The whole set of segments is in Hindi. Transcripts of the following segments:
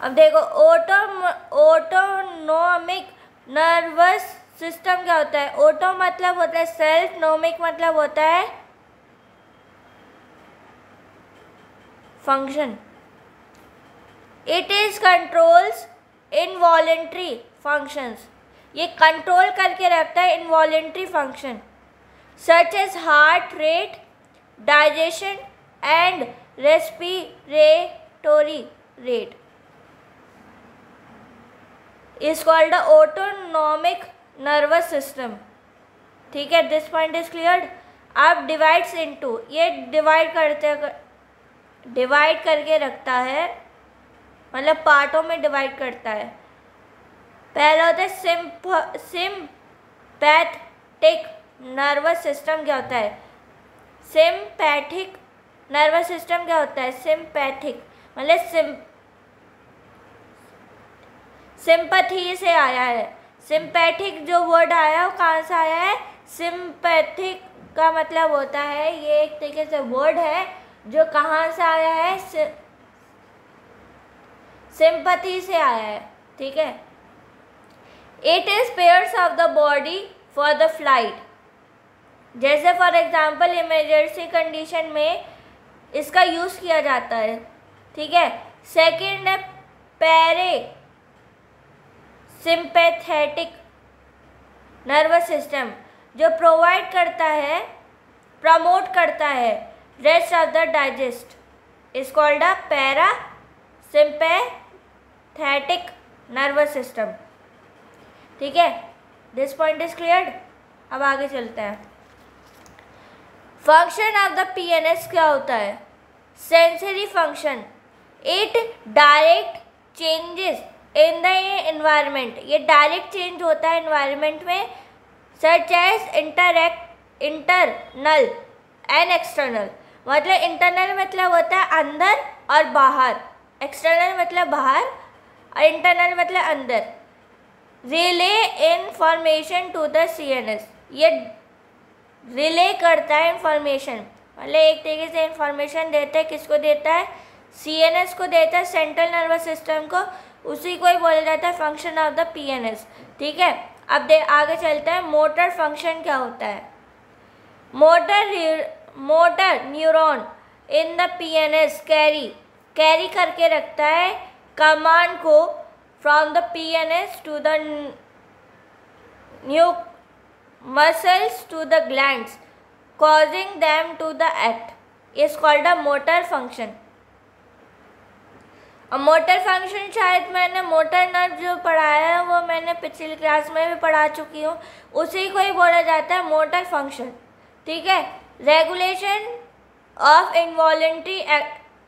अब देखो ऑटोनोमिक नर्वस सिस्टम क्या होता है? ऑटो मतलब होता है सेल्फ, नोमिक मतलब होता है function. It is controls involuntary functions, ये कंट्रोल करके रखता है involuntary function such as heart rate, digestion and respiratory rate is called the autonomic nervous system. ठीक है, दिस पॉइंट इज क्लियर। अब डिवाइड्स इनटू, ये डिवाइड करके रखता है, मतलब पार्टों में डिवाइड करता है। पहला होता है सिम्पैथिक नर्वस सिस्टम। क्या होता है सिम्पैथिक नर्वस सिस्टम? क्या होता है सिम्पैथिक मतलब सिंपैथी से आया है। सिंपैथिक जो वर्ड आया है वो कहाँ से आया है? सिंपैथिक का मतलब होता है, ये एक तरीके से वर्ड है जो कहाँ से आया है? सिंपैथी से आया है। ठीक है। It is pairs of the body for the flight. जैसे फॉर एग्जाम्पल इमरजेंसी कंडीशन में इसका यूज किया जाता है। ठीक है। सेकेंड है पैरे सिंपैथेटिक नर्वस सिस्टम, जो प्रोवाइड करता है, प्रमोट करता है rest of the digest, is called a para sympathetic nervous system. ठीक है, दिस पॉइंट इज क्लियर। अब आगे चलते हैं। फंक्शन ऑफ द पीएनएस क्या होता है? Sensory function. It direct changes in the environment, ये डायरेक्ट चेंज होता है एनवायरनमेंट में, such as internal and external. मतलब इंटरनल मतलब होता है अंदर और बाहर, एक्सटर्नल मतलब बाहर और इंटरनल मतलब अंदर। Relay information to the CNS, ये रिले करता है इंफॉर्मेशन, मतलब एक तरीके से इंफॉर्मेशन देता है। किसको देता है? सीएनएस को देता है, सेंट्रल नर्वस सिस्टम को। उसी को ही बोला जाता है फंक्शन ऑफ द पीएनएस। ठीक है। अब आगे चलते हैं। मोटर फंक्शन क्या होता है? Motor neuron in the PNS carry करके रखता है कमांड को from the PNS to the new muscles to the glands causing them to the act is called a motor function। अब मोटर फंक्शन शायद मैंने मोटर नर्व जो पढ़ाया है वो मैंने पिछली क्लास में भी पढ़ा चुकी हूँ, उसी को ही बोला जाता है मोटर फंक्शन। ठीक है। रेगुलेशन ऑफ इनवॉलेंट्री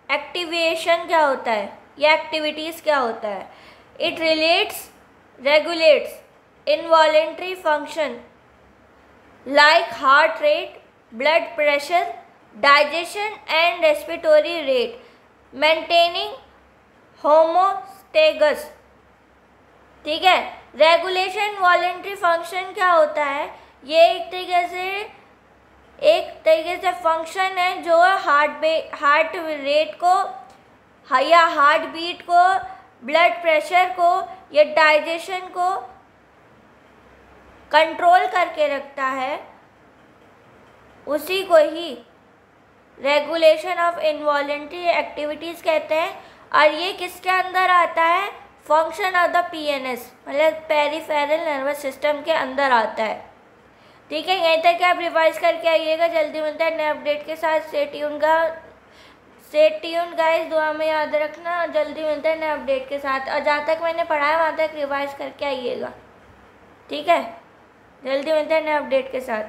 एक्टिवेशन क्या होता है? या एक्टिविटीज़ क्या होता है? It regulates involuntary function like heart rate, blood pressure, digestion and respiratory rate, maintaining homeostasis। ठीक है। रेगुलेशन वॉलेंट्री फंक्शन क्या होता है? ये एक तरीके से फंक्शन है जो हार्ट रेट को या हार्ट बीट को, ब्लड प्रेशर को या डाइजेशन को कंट्रोल करके रखता है। उसी को ही रेगुलेशन ऑफ इनवॉलेंट्री एक्टिविटीज़ कहते हैं। और ये किसके अंदर आता है? फंक्शन ऑफ द पीएनएस, मतलब पेरिफेरल नर्वस सिस्टम के अंदर आता है। ठीक है, यहीं तक आप रिवाइज करके आइएगा। जल्दी मिलता है नए अपडेट के साथ। स्टे ट्यून गाइस, दुआ में याद रखना। जल्दी मिलता है नए अपडेट के साथ, और जहाँ तक मैंने पढ़ाया वहाँ तक रिवाइज करके आइएगा। ठीक है, जल्दी मिलता है नए अपडेट के साथ।